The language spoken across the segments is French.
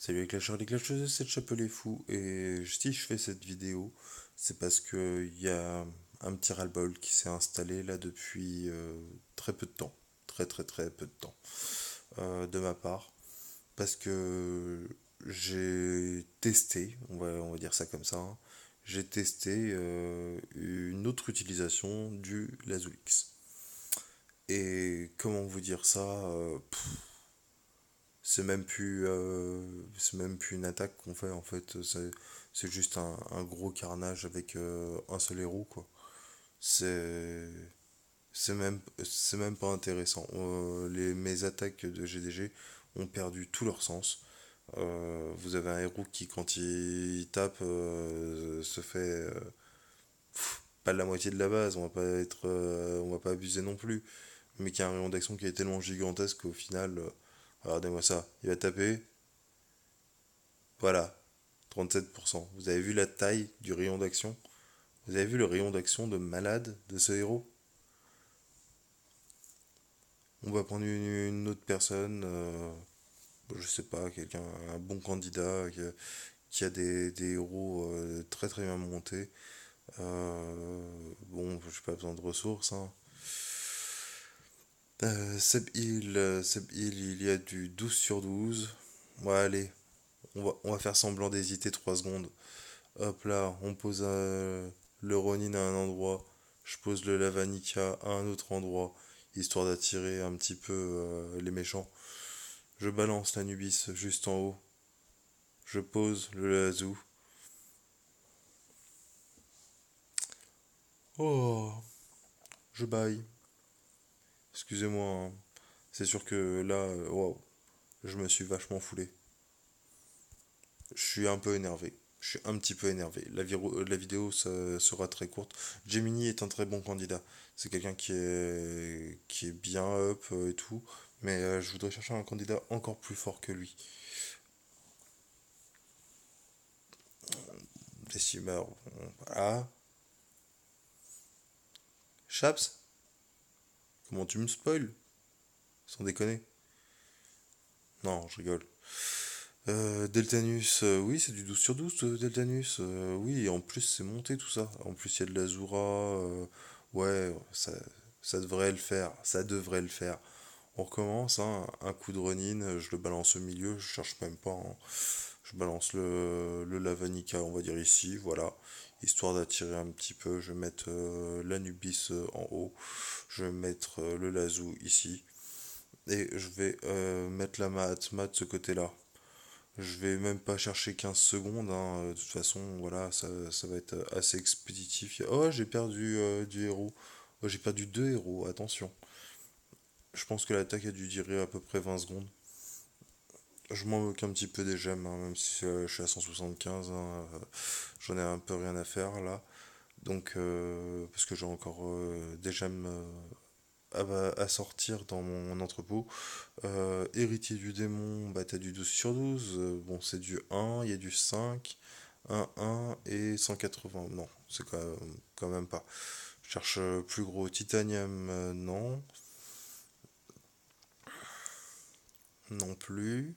Salut les clasheuses, c'est le Chapelet Fou et si je fais cette vidéo, c'est parce que il y a un petit ras-le-bol qui s'est installé là depuis très peu de temps, très peu de temps de ma part, parce que j'ai testé, on va dire ça comme ça, hein, j'ai testé une autre utilisation du Lazulix. Et comment vous dire ça, c'est même plus une attaque qu'on fait en fait. C'est juste un gros carnage avec un seul héros quoi. C'est, c'est même pas intéressant. Mes attaques de GDG ont perdu tout leur sens. Vous avez un héros qui quand il tape se fait pas la moitié de la base. On va pas abuser non plus. Mais qui a un rayon d'action qui est tellement gigantesque qu'au final, regardez-moi ça. Il va taper, voilà, 37%. Vous avez vu la taille du rayon d'action? Vous avez vu le rayon d'action de malade de ce héros? On va prendre une autre personne, je sais pas, quelqu'un, un bon candidat qui a des héros très bien montés. Bon, j'ai pas besoin de ressources, hein. Seb Hill, il y a du 12 sur 12. Ouais, allez, on va faire semblant d'hésiter 3 secondes. Hop là, on pose le Ronin à un endroit, je pose le Lavanica à un autre endroit, histoire d'attirer un petit peu les méchants. Je balance l'Anubis juste en haut, je pose le Lazu. Oh, je baille. Excusez-moi, hein. C'est sûr que là, waouh, je me suis vachement foulé. Je suis un peu énervé. Je suis un petit peu énervé. La vidéo sera très courte. Gemini est un très bon candidat. C'est quelqu'un qui est bien up et tout. Mais je voudrais chercher un candidat encore plus fort que lui. Décimeur. Ah, Chaps, comment tu me spoil? Sans déconner. Non, je rigole. Deltanus, oui, c'est du 12 sur 12, Deltanus. Oui, et en plus, c'est monté tout ça. En plus, il y a de l'Azura. Ouais, ça devrait le faire. Ça devrait le faire. On recommence, hein, un coup de Ronin, je le balance au milieu, je cherche même pas, hein. Je balance le Lavanica, on va dire ici, voilà. Histoire d'attirer un petit peu, je vais mettre l'Anubis en haut, je vais mettre le Lazou ici, et je vais mettre la mat de ce côté-là. Je vais même pas chercher 15 secondes, hein, de toute façon, voilà, ça va être assez expéditif. Oh, j'ai perdu du héros. Oh, j'ai perdu deux héros, attention. Je pense que l'attaque a dû durer à peu près 20 secondes. Je m'en moque un petit peu des gemmes, hein, même si je suis à 175, hein, j'en ai un peu rien à faire là. Donc, parce que j'ai encore des gemmes à sortir dans mon entrepôt. Héritier du démon, bah t'as du 12 sur 12. Bon, c'est du 1, il y a du 5, 1 et 180. Non, c'est quand même pas. Je cherche plus gros. Titanium, non. Non plus.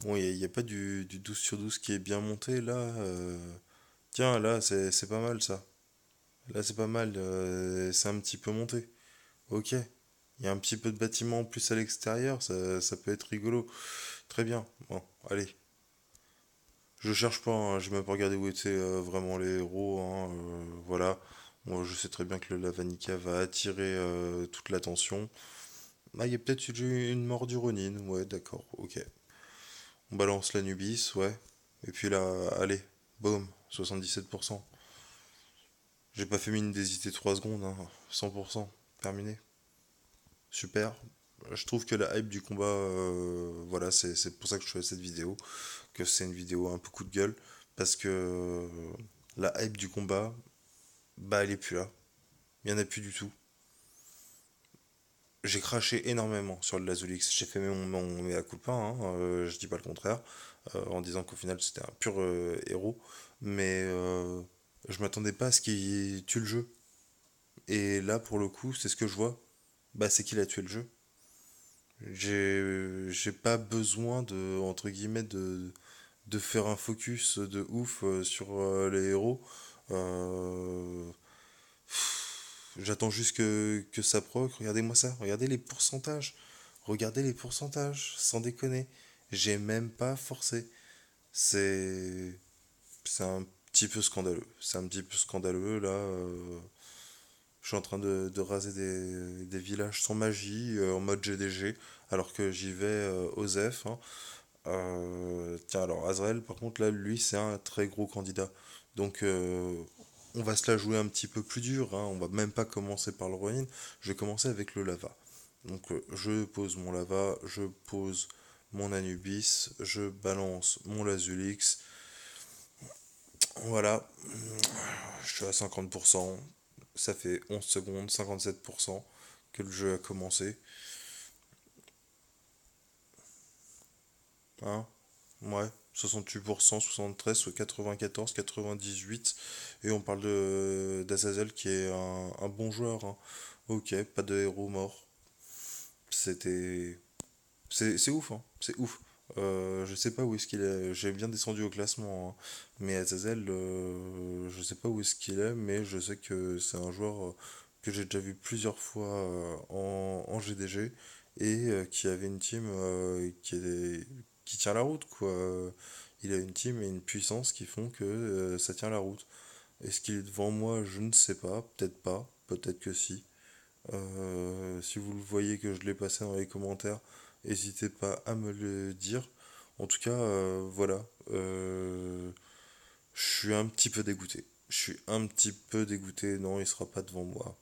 Bon, il n'y a, pas du 12 sur 12 qui est bien monté là. Tiens, là, c'est pas mal ça. Là, c'est pas mal. C'est un petit peu monté. Ok. Il y a un petit peu de bâtiment en plus à l'extérieur. Ça peut être rigolo. Très bien. Bon, allez. Je cherche pas, hein, j'ai même pas regardé où étaient vraiment les héros, hein, voilà. Moi, je sais très bien que le Lavanica va attirer toute l'attention. Ah, il y a peut-être une mort du Ronin. Ouais, d'accord, ok. On balance l'Anubis, ouais. Et puis là, allez, boum, 77%. J'ai pas fait mine d'hésiter 3 secondes, hein. 100%. Terminé. Super. Je trouve que la hype du combat, voilà, c'est pour ça que je fais cette vidéo, que c'est une vidéo un peu coup de gueule, parce que la hype du combat, bah elle est plus là. Il y en a plus du tout. J'ai craché énormément sur le Lazulix. J'ai fait mon mea culpa, hein, je dis pas le contraire, en disant qu'au final c'était un pur héros, mais je m'attendais pas à ce qu'il tue le jeu. Et là, pour le coup, c'est ce que je vois, bah c'est qu'il a tué le jeu. J'ai pas besoin de, entre guillemets, de faire un focus de ouf sur les héros. Euh, J'attends juste que ça proc. Regardez-moi ça. Regardez les pourcentages. Regardez les pourcentages. Sans déconner. J'ai même pas forcé. C'est c'est un petit peu scandaleux. C'est un petit peu scandaleux là. Je suis en train de raser des villages sans magie en mode GDG alors que j'y vais aux F, hein. Tiens, alors Azrael, par contre, là, lui, c'est un très gros candidat. Donc, on va se la jouer un petit peu plus dur, hein. On va même pas commencer par le Ronin. Je vais commencer avec le lava. Donc, je pose mon lava, je pose mon Anubis, je balance mon Lazulix. Voilà, je suis à 50%. Ça fait 11 secondes, 57% que le jeu a commencé. Hein? Ouais, 68%, 73, soit 94, 98. Et on parle de d'Azazel qui est un bon joueur, hein. Ok, pas de héros mort. C'était. C'est ouf, hein. C'est ouf. Je sais pas où est-ce qu'il est. J'ai bien descendu au classement, hein. Mais Azazel, je sais pas où est-ce qu'il est, mais je sais que c'est un joueur que j'ai déjà vu plusieurs fois en GDG et qui avait une team qui tient la route, quoi. Il a une team et une puissance qui font que ça tient la route. Est-ce qu'il est devant moi? Je ne sais pas. Peut-être pas. Peut-être que si. Si vous le voyez que je l'ai passé dans les commentaires, n'hésitez pas à me le dire. En tout cas, voilà. Je suis un petit peu dégoûté. Je suis un petit peu dégoûté. Non, il sera pas devant moi.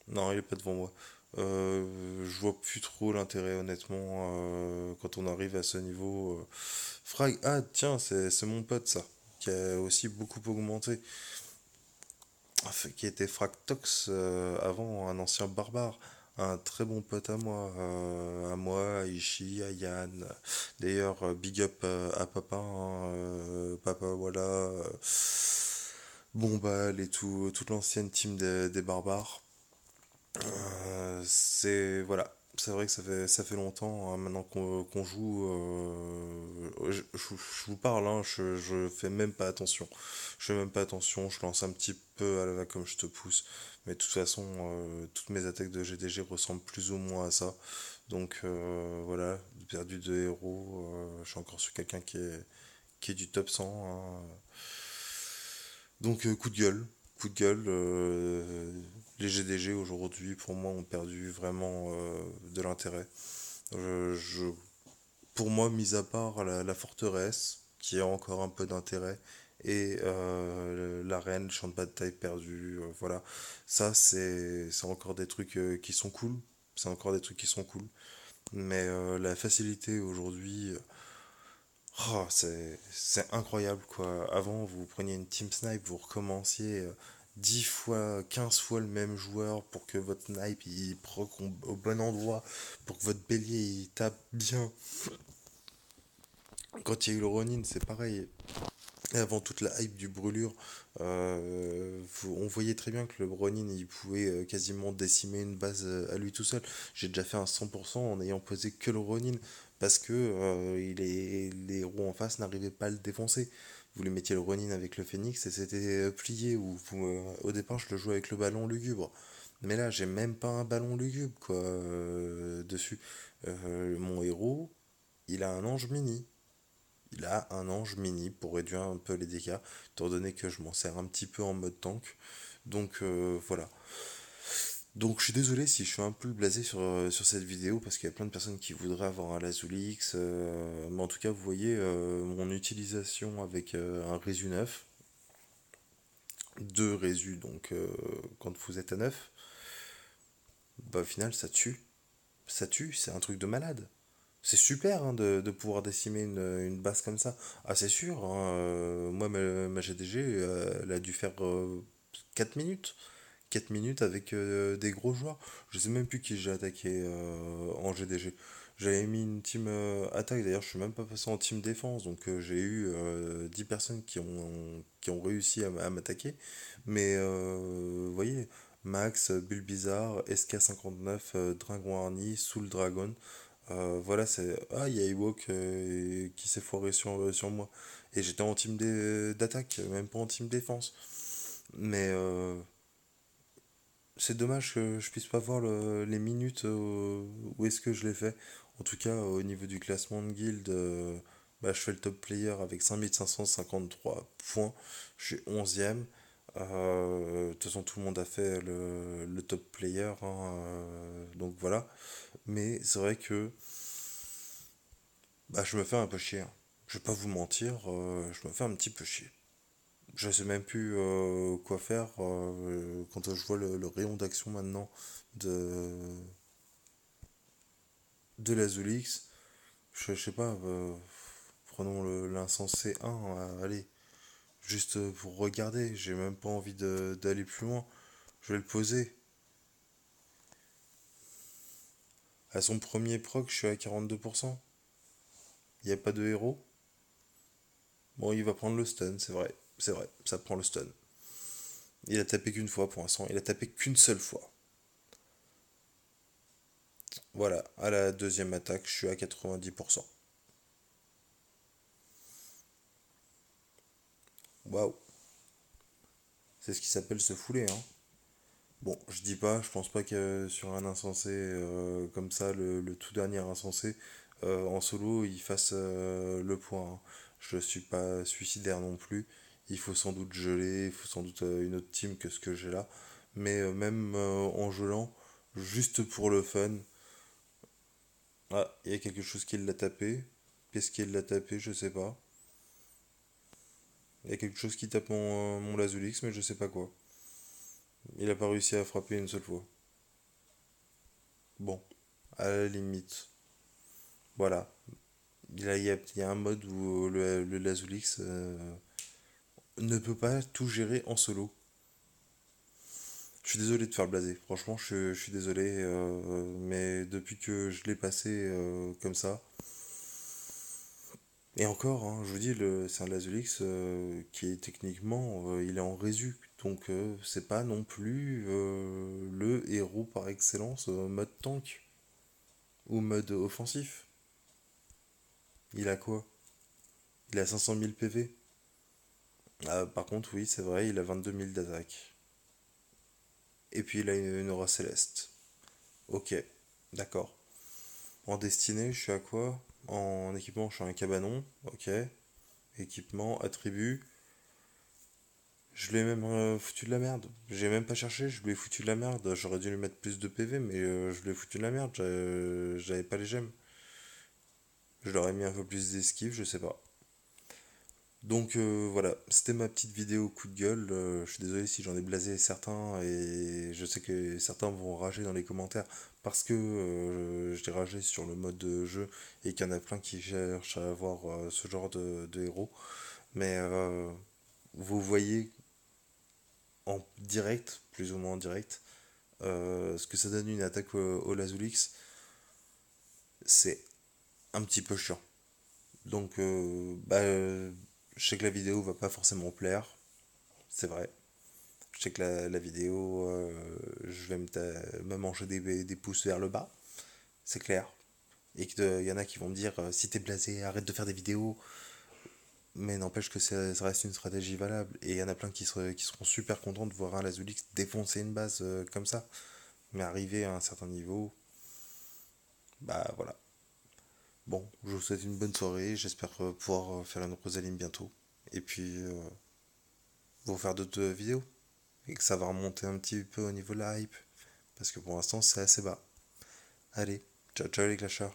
Non, il est pas devant moi. Je vois plus trop l'intérêt, honnêtement, quand on arrive à ce niveau. Frag. Ah, tiens, c'est mon pote, ça. Qui a aussi beaucoup augmenté. Enfin, qui était Fractox avant, un ancien barbare, un très bon pote à moi, à Ishi, à Yann. D'ailleurs, big up à papa, hein, papa, voilà, Bombal et tout, toute l'ancienne team des barbares. C'est voilà, c'est vrai que ça fait longtemps hein, maintenant qu'on joue. Je vous parle, hein, je fais même pas attention. Je fais même pas attention, je lance un petit peu à la va comme je te pousse. Mais de toute façon, toutes mes attaques de GDG ressemblent plus ou moins à ça. Donc voilà, perdu de héros. Je suis encore sur quelqu'un qui est du top 100, hein. Donc coup de gueule, coup de gueule. Les GDG aujourd'hui pour moi ont perdu vraiment de l'intérêt. Je, pour moi, mis à part la forteresse, qui a encore un peu d'intérêt, et l'arène, champ de bataille perdu, voilà. Ça, c'est encore des trucs qui sont cool. C'est encore des trucs qui sont cool. Mais la facilité aujourd'hui, oh, c'est incroyable quoi. Avant, vous preniez une team snipe, vous recommenciez 10 fois, 15 fois le même joueur pour que votre snipe il proc au bon endroit, pour que votre bélier il tape bien. Quand il y a eu le Ronin, c'est pareil. Et avant toute la hype du brûlure, on voyait très bien que le Ronin il pouvait quasiment décimer une base à lui tout seul. J'ai déjà fait un 100% en ayant posé que le Ronin parce que les héros en face n'arrivaient pas à le défoncer. Vous lui mettiez le Ronin avec le Phoenix et c'était plié. Ou au départ, je le jouais avec le ballon lugubre. Mais là, j'ai même pas un ballon lugubre quoi dessus. Mon héros, il a un ange mini. Il a un ange mini pour réduire un peu les dégâts, étant donné que je m'en sers un petit peu en mode tank. Donc voilà. Donc je suis désolé si je suis un peu blasé sur cette vidéo parce qu'il y a plein de personnes qui voudraient avoir un Lazulix. Mais en tout cas, vous voyez mon utilisation avec un Résu 9, deux Résu, donc quand vous êtes à 9, bah au final ça tue. Ça tue, c'est un truc de malade. C'est super hein, de pouvoir décimer une base comme ça. Ah, c'est sûr, hein, moi, ma GDG, elle a dû faire 4 minutes. 4 minutes avec des gros joueurs. Je sais même plus qui j'ai attaqué en GDG. J'avais mis une team attaque, d'ailleurs, je suis même pas passé en team défense. Donc, j'ai eu 10 personnes qui ont réussi à m'attaquer. Mais, vous voyez, Max, Bulbizarre, SK59, Dragon Harni, Soul Dragon. Voilà, c'est. Ah, il y a Ewok qui s'est foiré sur moi. Et j'étais en team d'attaque, même pas en team défense. Mais c'est dommage que je puisse pas voir les minutes où est-ce que je l'ai fait. En tout cas, au niveau du classement de guild, bah, je fais le top player avec 5553 points. Je suis 11e. De toute façon, tout le monde a fait le top player, hein, donc voilà. Mais c'est vrai que bah, je me fais un peu chier, hein. Je vais pas vous mentir, je me fais un petit peu chier. Je sais même plus quoi faire quand je vois le rayon d'action maintenant de, de la Zulix. Je sais pas, prenons l'insensé 1, allez, juste pour regarder, j'ai même pas envie d'aller plus loin. Je vais le poser. À son premier proc, je suis à 42%. Il n'y a pas de héros. Bon, il va prendre le stun, c'est vrai, ça prend le stun. Il a tapé qu'une fois pour l'instant, il a tapé qu'une seule fois. Voilà, à la deuxième attaque, je suis à 90%. Waouh, c'est ce qui s'appelle se fouler, hein. Bon, je dis pas, je pense pas que sur un insensé comme ça, le tout dernier insensé, en solo, il fasse le point, hein. Je suis pas suicidaire non plus. Il faut sans doute geler, il faut sans doute une autre team que ce que j'ai là. Mais même en gelant, juste pour le fun. Ah, il y a quelque chose qui l'a tapé. Qu'est-ce qui l'a tapé, je sais pas. Il y a quelque chose qui tape mon Lazulix, mais je sais pas quoi. Il a pas réussi à frapper une seule fois. Bon, à la limite. Voilà. Il y a un mode où le Lazulix ne peut pas tout gérer en solo. Je suis désolé de faire blaser. Franchement, je suis désolé. Mais depuis que je l'ai passé comme ça, et encore, hein, je vous dis, c'est un Lazulix qui est techniquement, il est en résu. Donc, c'est pas non plus le héros par excellence mode tank ou mode offensif. Il a quoi? Il a 500 000 PV. Ah, par contre, oui, c'est vrai, il a 22 000 d'attaque. Et puis, il a une aura céleste. Ok, d'accord. En destinée, je suis à quoi? En équipement, je suis à un cabanon. Ok. Équipement, attribut. Je lui ai même foutu de la merde. J'ai même pas cherché, je lui ai foutu de la merde. J'aurais dû lui mettre plus de PV, mais je lui ai foutu de la merde. J'avais pas les gemmes. Je leur ai mis un peu plus d'esquive, je sais pas. Donc voilà, c'était ma petite vidéo coup de gueule. Je suis désolé si j'en ai blasé certains et je sais que certains vont rager dans les commentaires parce que j'ai ragé sur le mode de jeu et qu'il y en a plein qui cherchent à avoir ce genre de héros. Mais vous voyez en direct, plus ou moins en direct, ce que ça donne une attaque au Lazulix, c'est un petit peu chiant. Donc, bah, je sais que la vidéo va pas forcément plaire, c'est vrai. Je sais que la vidéo, je vais me manger des pouces vers le bas, c'est clair. Et qu'il y en a qui vont me dire si t'es blasé, arrête de faire des vidéos. Mais n'empêche que ça reste une stratégie valable. Et il y en a plein qui seront super contents de voir un Lazulix défoncer une base comme ça. Mais arriver à un certain niveau, bah voilà. Bon, je vous souhaite une bonne soirée. J'espère pouvoir faire une Rosaline bientôt. Et puis, vous faire d'autres vidéos. Et que ça va remonter un petit peu au niveau de la hype. Parce que pour l'instant, c'est assez bas. Allez, ciao ciao les clashers.